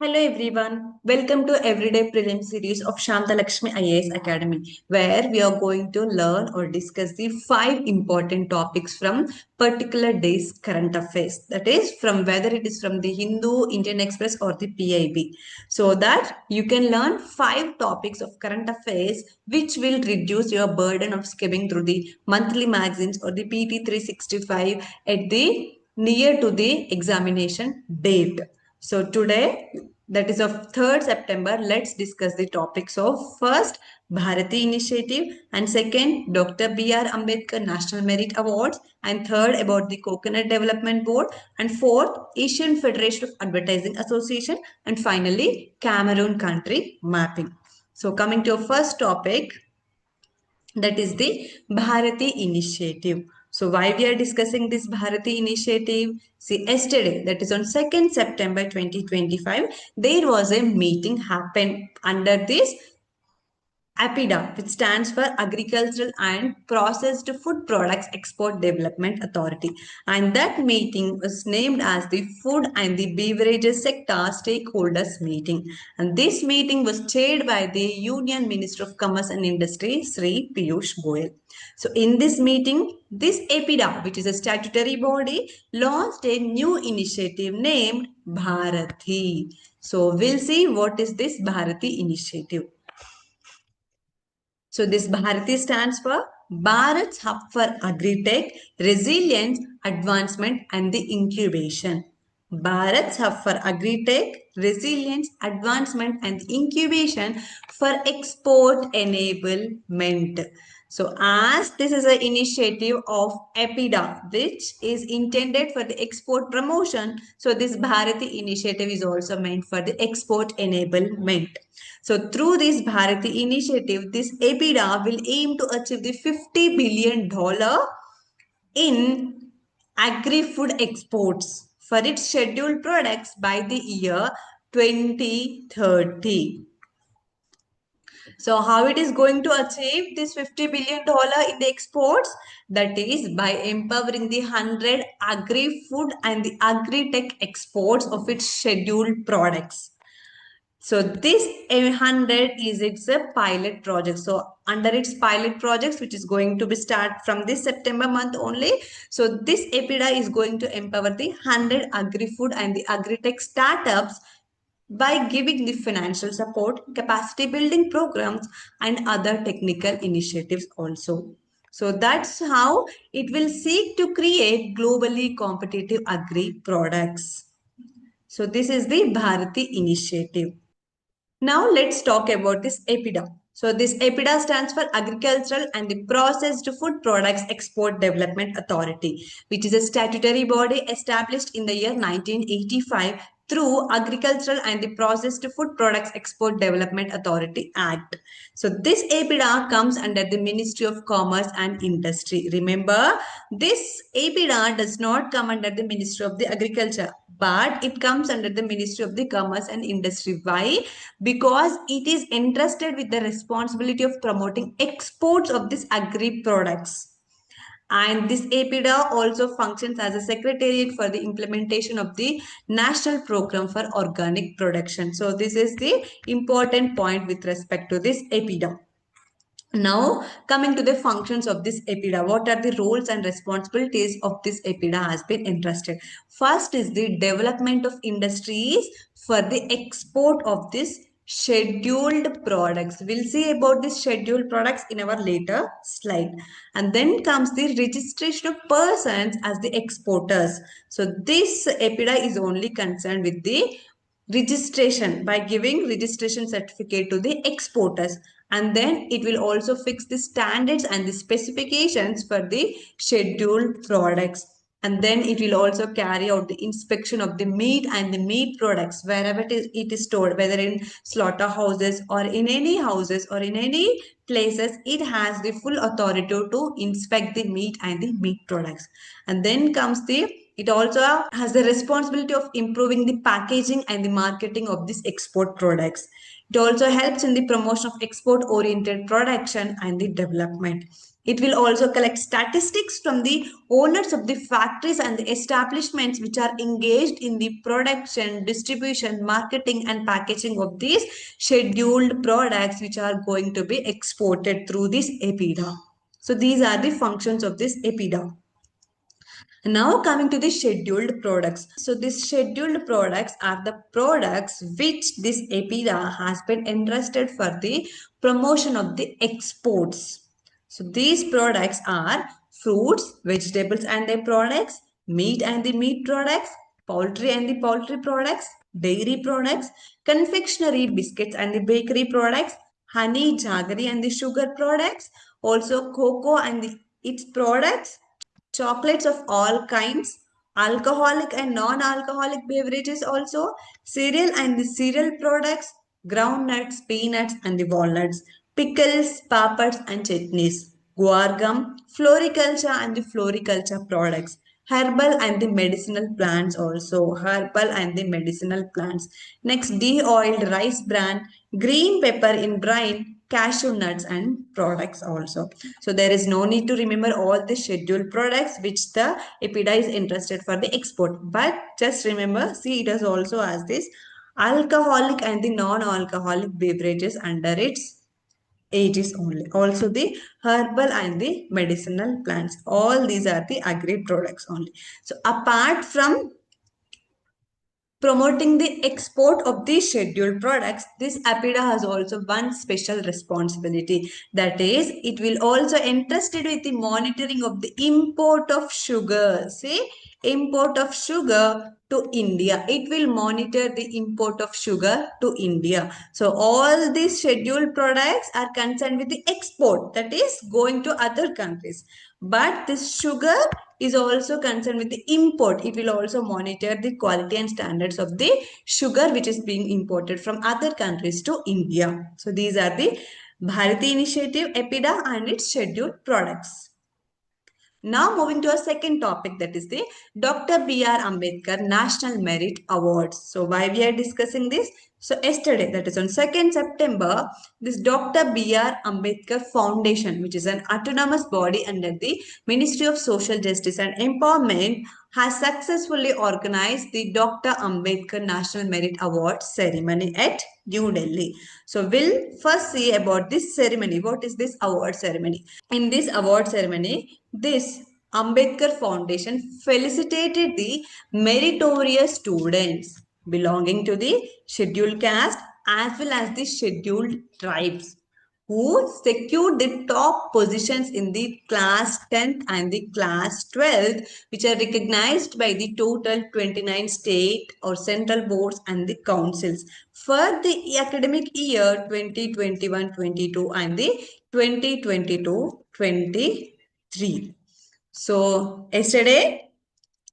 Hello everyone, welcome to Everyday Prelims series of Shantha Lakshmi IAS Academy, where we are going to learn or discuss the 5 important topics from particular day's current affairs. That is, from whether it is from the Hindu, Indian Express or the PIB. So that you can learn 5 topics of current affairs which will reduce your burden of skimming through the monthly magazines or the PT 365 at the near to the examination date. So today, that is of 3rd September, let's discuss the topics of first Bharati Initiative and second Dr. B.R. Ambedkar National Merit Awards and third about the Coconut Development Board and fourth Asian Federation of Advertising Association and finally Cameroon country mapping. So coming to our first topic, that is the Bharati Initiative. So why we are discussing this Bharati Initiative? See, yesterday, that is on 2nd September 2025, there was a meeting happened under this APPSC, which stands for Agricultural and Processed Food Products Export Development Authority. And that meeting was named as the Food and the Beverages Sector Stakeholders Meeting. And this meeting was chaired by the Union Minister of Commerce and Industry, Sri Piyush Goyal. So in this meeting, this APPSC, which is a statutory body, launched a new initiative named Bharati. So we'll see what is this Bharati initiative. So this Bharati stands for Bharat's Hub for Agri-Tech, Resilience, Advancement and the Incubation. Bharat's Hub for Agri-Tech, Resilience, Advancement and Incubation for Export Enablement. So as this is an initiative of APPSC, which is intended for the export promotion, so this Bharati initiative is also meant for the export enablement. So through this Bharati initiative, this APPSC will aim to achieve the $50 billion in agri-food exports for its scheduled products by the year 2030. So how it is going to achieve this $50 billion in the exports? That is by empowering the 100 agri-food and the agri-tech exports of its scheduled products. So this 100 is its a pilot project. So under its pilot projects, which is going to be start from this September month only. So this APPSC is going to empower the 100 agri-food and the agri-tech startups by giving the financial support, capacity building programs and other technical initiatives also. So that's how it will seek to create globally competitive agri products. So this is the Bharati initiative. Now let's talk about this APPSC. So this APPSC stands for Agricultural and the Processed Food Products Export Development Authority, which is a statutory body established in the year 1985 through Agricultural and the Processed Food Products Export Development Authority Act. So this APPSC comes under the Ministry of Commerce and Industry. Remember, this APPSC does not come under the Ministry of the Agriculture, but it comes under the Ministry of the Commerce and Industry. Why? Because it is entrusted with the responsibility of promoting exports of these agri products. And this APPSC also functions as a secretariat for the implementation of the National Program for Organic Production. So this is the important point with respect to this APPSC. Now, coming to the functions of this APPSC, what are the roles and responsibilities of this APPSC has been entrusted. First is the development of industries for the export of this scheduled products. We'll see about the scheduled products in our later slide. And then comes the registration of persons as the exporters. So this APPSC is only concerned with the registration by giving registration certificate to the exporters, and then it will also fix the standards and the specifications for the scheduled products, and then it will also carry out the inspection of the meat and the meat products wherever it is stored, whether in slaughterhouses or in any houses or in any places. It has the full authority to inspect the meat and the meat products. And then comes the It also has the responsibility of improving the packaging and the marketing of these export products. It also helps in the promotion of export-oriented production and the development. It will also collect statistics from the owners of the factories and the establishments which are engaged in the production, distribution, marketing and packaging of these scheduled products which are going to be exported through this APPSC. So these are the functions of this APPSC. Now coming to the scheduled products. So these scheduled products are the products which this APPSC has been entrusted for the promotion of the exports. So these products are fruits, vegetables and their products, meat and the meat products, poultry and the poultry products, dairy products, confectionery, biscuits and the bakery products, honey, jaggery and the sugar products, also cocoa and its products, chocolates of all kinds, alcoholic and non-alcoholic beverages also, cereal and the cereal products, groundnuts, peanuts and the walnuts, pickles, papads and chutneys, guar gum, floriculture and the floriculture products, herbal and the medicinal plants also, herbal and the medicinal plants. Next, de-oiled rice bran, green pepper in brine, cashew nuts and products also. So there is no need to remember all the scheduled products which the APPSC is interested for the export. But just remember, see, it has also has this alcoholic and the non-alcoholic beverages under its ages only. Also the herbal and the medicinal plants. All these are the agri products only. So apart from promoting the export of these scheduled products, this APPSC has also one special responsibility. That is, it will also entrusted with the monitoring of the import of sugar. See, import of sugar to India. It will monitor the import of sugar to India. So all these scheduled products are concerned with the export, that is going to other countries. But this sugar is also concerned with the import. It will also monitor the quality and standards of the sugar which is being imported from other countries to India. So these are the Bharati Initiative, APPSC and its scheduled products. Now moving to a second topic, that is the Dr. B.R. Ambedkar National Merit Awards. So why we are discussing this? So yesterday, that is on 2nd September, this Dr. B.R. Ambedkar Foundation, which is an autonomous body under the Ministry of Social Justice and Empowerment, has successfully organized the Dr. Ambedkar National Merit Awards ceremony at New Delhi. So we'll first see about this ceremony. What is this award ceremony? In this award ceremony, this Ambedkar Foundation felicitated the meritorious students belonging to the scheduled caste as well as the scheduled tribes who secured the top positions in the class 10th and the class 12th, which are recognized by the total 29 state or central boards and the councils for the academic year 2021-22 and the 2022-23. So yesterday,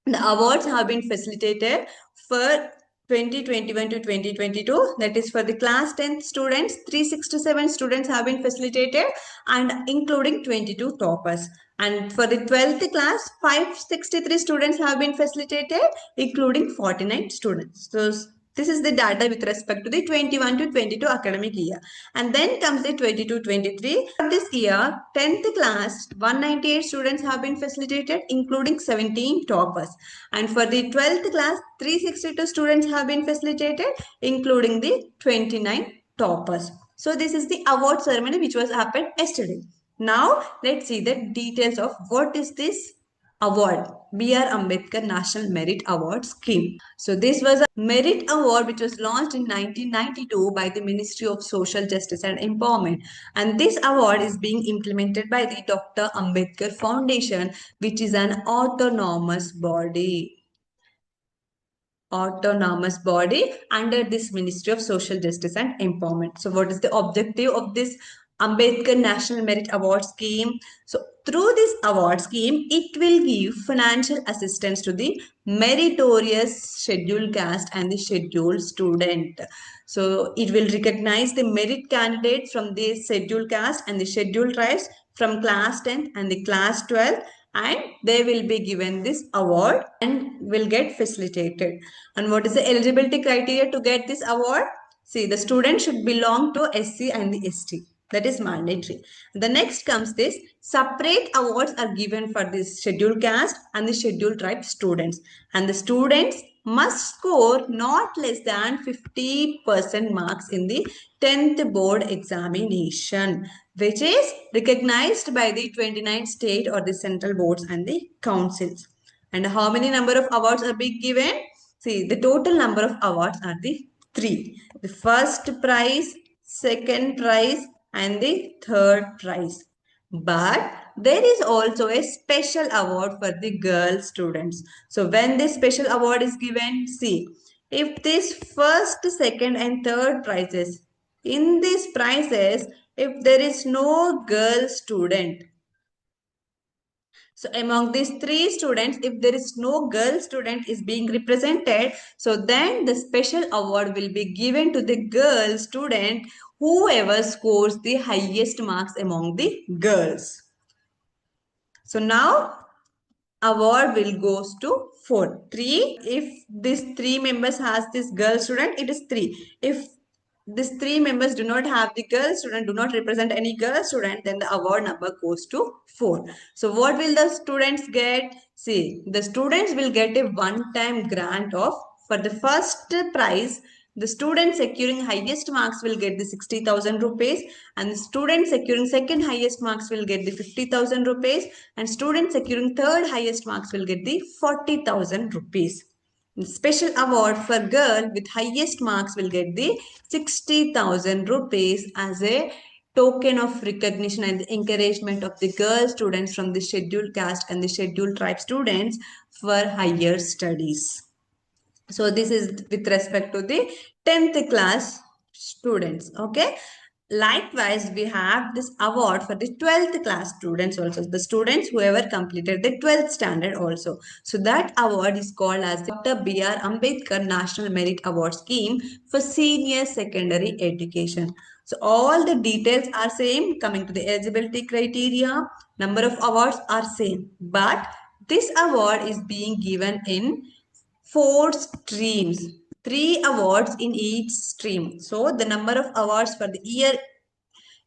the awards have been facilitated for 2021 to 2022, that is for the class 10th students. 367 students have been facilitated and including 22 toppers. And for the 12th class, 563 students have been facilitated including 49 students. So this is the data with respect to the 21 to 22 academic year. And then comes the 22-23. This year, 10th class, 198 students have been facilitated, including 17 toppers. And for the 12th class, 362 students have been facilitated, including the 29 toppers. So this is the award ceremony which was happened yesterday. Now, let's see the details of what is this award, B.R. Ambedkar National Merit Award Scheme. So this was a merit award which was launched in 1992 by the Ministry of Social Justice and Empowerment. And this award is being implemented by the Dr. Ambedkar Foundation, which is an autonomous body under this Ministry of Social Justice and Empowerment. So what is the objective of this Ambedkar National Merit Award Scheme? So through this award scheme, it will give financial assistance to the meritorious scheduled caste and the scheduled student. So it will recognize the merit candidates from the scheduled caste and the scheduled tribes from class 10th and the class 12, and they will be given this award and will get facilitated. And what is the eligibility criteria to get this award? See, the student should belong to SC and the ST. That is mandatory. The next comes this: separate awards are given for this scheduled caste and the scheduled tribe students. And the students must score not less than 50% marks in the 10th board examination, which is recognized by the 29 state or the central boards and the councils. And how many number of awards are being given? See, the total number of awards are the three. The first prize, second prize, and the third prize. But there is also a special award for the girl students. So when this special award is given, see, if this first, second, and third prizes, in these prizes, if there is no girl student, so among these three students, if there is no girl student is being represented, so then the special award will be given to the girl student whoever scores the highest marks among the girls. So now award will goes to 4. 3, if this 3 members has this girl student, it is 3. If these 3 members do not have the girl student, do not represent any girl student, then the award number goes to 4. So what will the students get? See, the students will get a one-time grant of, for the first prize, the student securing highest marks will get the 60,000 rupees, and the student securing second highest marks will get the 50,000 rupees, and student securing third highest marks will get the 40,000 rupees. The special award for girl with highest marks will get the 60,000 rupees as a token of recognition and encouragement of the girl students from the scheduled caste and the scheduled tribe students for higher studies. So this is with respect to the 10th class students. Okay. Likewise, we have this award for the 12th class students also. The students who ever completed the 12th standard also. So that award is called as the Dr. B.R. Ambedkar National Merit Award Scheme for Senior Secondary Education. So all the details are same. Coming to the eligibility criteria, number of awards are same. But this award is being given in 4 streams, 3 awards in each stream. So the number of awards for the year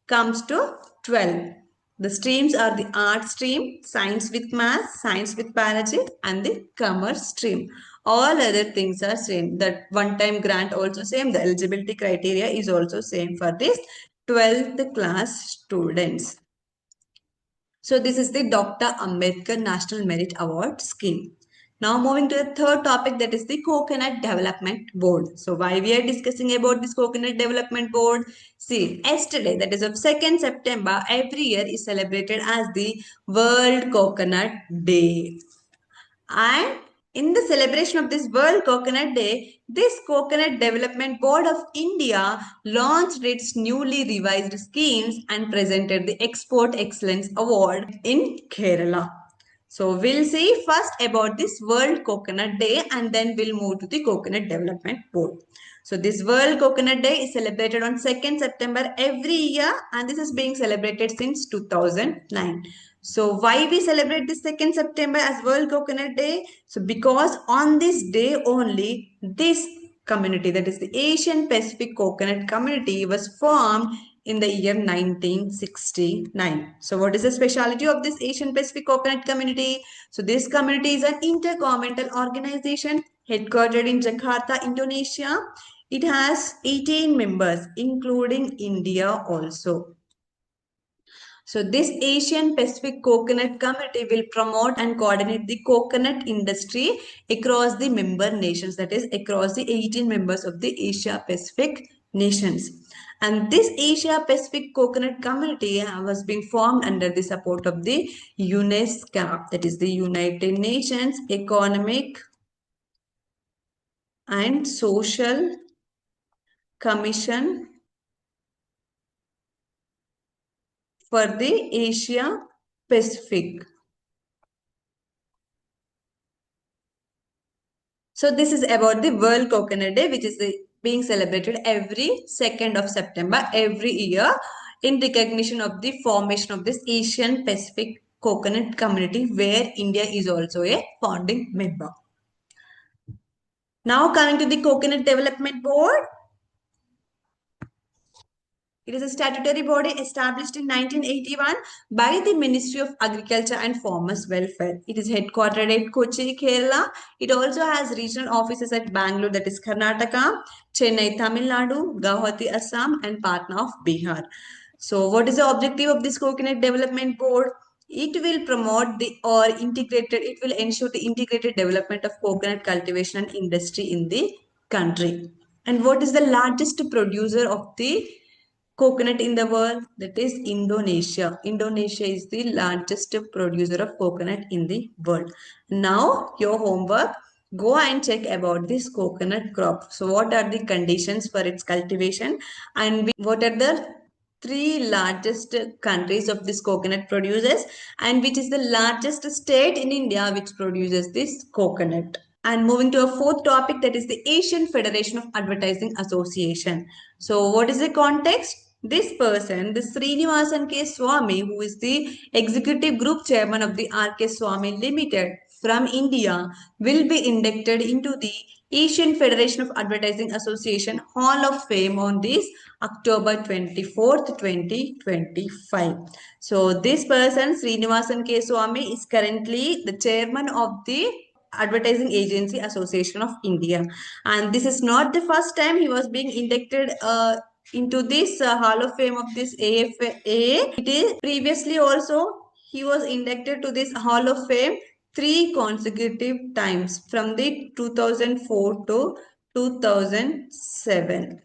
comes to 12. The streams are the art stream, science with math, science with biology, and the commerce stream. All other things are same. That one-time grant also same. The eligibility criteria is also same for this 12th class students. So this is the Dr. Ambedkar National Merit Award Scheme. Now moving to the third topic, that is the Coconut Development Board. So why we are discussing about this Coconut Development Board? See, yesterday, that is of 2nd September, every year is celebrated as the World Coconut Day. And in the celebration of this World Coconut Day, this Coconut Development Board of India launched its newly revised schemes and presented the Export Excellence Award in Kerala. So we'll see first about this World Coconut Day and then we'll move to the Coconut Development Board. So this World Coconut Day is celebrated on 2nd September every year and this is being celebrated since 2009. So why we celebrate this 2nd September as World Coconut Day? So because on this day only, this community, that is the Asian Pacific Coconut Community, was formed in the year 1969. So what is the specialty of this Asian Pacific Coconut Community? So this community is an intergovernmental organization headquartered in Jakarta, Indonesia. It has 18 members, including India also. So this Asian Pacific Coconut Committee will promote and coordinate the coconut industry across the member nations, that is across the 18 members of the Asia Pacific nations. And this Asia Pacific Coconut Community was being formed under the support of the UNESCO, that is the United Nations Economic and Social Commission for the Asia Pacific. So this is about the World Coconut Day, which is being celebrated every 2nd of September every year in recognition of the formation of this Asian Pacific coconut community where India is also a founding member. Now coming to the Coconut Development Board. It is a statutory body established in 1981 by the Ministry of Agriculture and Farmers Welfare. It is headquartered at Kochi, Kerala. It also has regional offices at Bangalore, that is Karnataka, Chennai, Tamil Nadu, Guwahati, Assam, and Patna of Bihar. So, what is the objective of this Coconut Development Board? It will promote it will ensure the integrated development of coconut cultivation and industry in the country. And what is the largest producer of the coconut in the world? That is Indonesia. Indonesia is the largest producer of coconut in the world. Now your homework, go and check about this coconut crop. So what are the conditions for its cultivation and what are the three largest countries of this coconut producers and which is the largest state in India which produces this coconut. And moving to a fourth topic, that is the Asian Federation of Advertising Association. So what is the context? This person, the Srinivasan K. Swamy, who is the Executive Group Chairman of the R.K. Swamy Limited from India, will be inducted into the Asian Federation of Advertising Association Hall of Fame on this October 24th, 2025. So this person, Srinivasan K. Swamy, is currently the chairman of the Advertising Agency Association of India, and this is not the first time he was being inducted into this Hall of Fame of this AFA. It is previously also he was inducted to this Hall of Fame three consecutive times from the 2004 to 2007.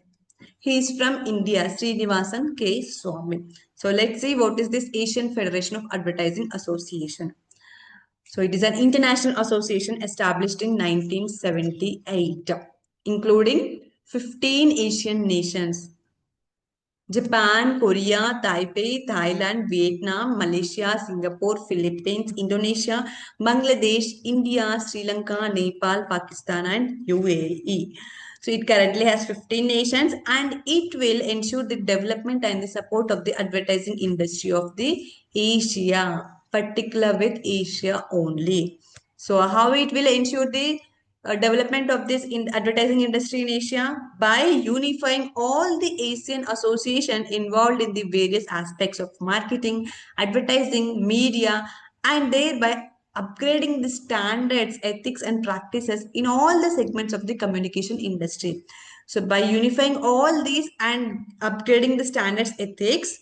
He is from India, Srinivasan K. Swamy. So let's see what is this Asian Federation of Advertising Association. So it is an international association established in 1978, including 15 Asian nations. Japan, Korea, Taipei, Thailand, Vietnam, Malaysia, Singapore, Philippines, Indonesia, Bangladesh, India, Sri Lanka, Nepal, Pakistan, and UAE. So it currently has 15 nations and it will ensure the development and the support of the advertising industry of the Asia, particular with Asia only. So how it will ensure the development of this in advertising industry in Asia? By unifying all the Asian association involved in the various aspects of marketing, advertising, media, and thereby upgrading the standards, ethics, and practices in all the segments of the communication industry. So by unifying all these and upgrading the standards, ethics,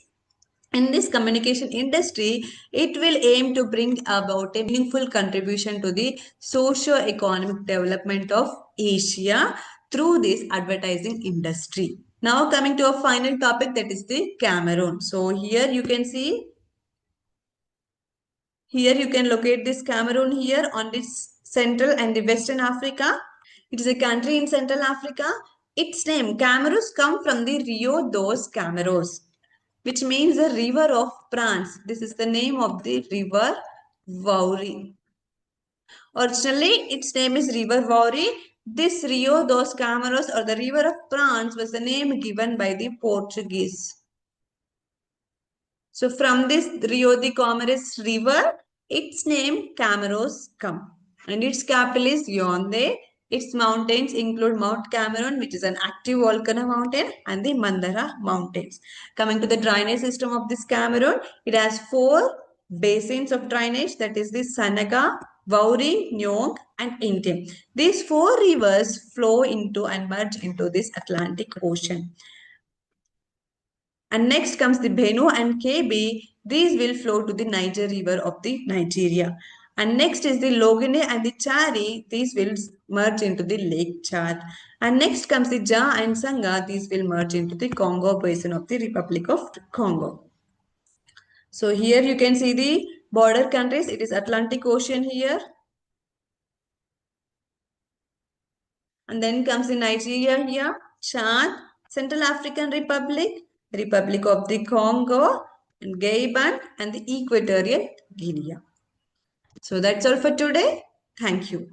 in this communication industry, it will aim to bring about a meaningful contribution to the socio-economic development of Asia through this advertising industry. Now coming to a final topic, that is the Cameroon. So here you can see, here you can locate this Cameroon here on this Central and the Western Africa. It is a country in Central Africa. Its name, Cameroons, come from the Rio dos Cameros, which means the river of prawns. This is the name of the river Vauri. Originally, its name is River Vauri. This Rio dos Cameros or the river of prawns was the name given by the Portuguese. So from this Rio de Cameros river, its name Cameros come. And its capital is Yaoundé. Its mountains include Mount Cameroon, which is an active volcano mountain, and the Mandara Mountains. Coming to the drainage system of this Cameroon, it has four basins of drainage, that is the Sanaga, Vauri, Nyong, and Intim. These four rivers flow into and merge into this Atlantic Ocean. And next comes the Benue and KB. These will flow to the Niger River of the Nigeria. And next is the Logone and the Chari. These will merge into the Lake Chad. And next comes the Ja and Sanga. These will merge into the Congo Basin of the Republic of Congo. So here you can see the border countries. It is Atlantic Ocean here. And then comes the Nigeria here, Chad, Central African Republic, Republic of the Congo, and Gabon, and the Equatorial Guinea. So that's all for today. Thank you.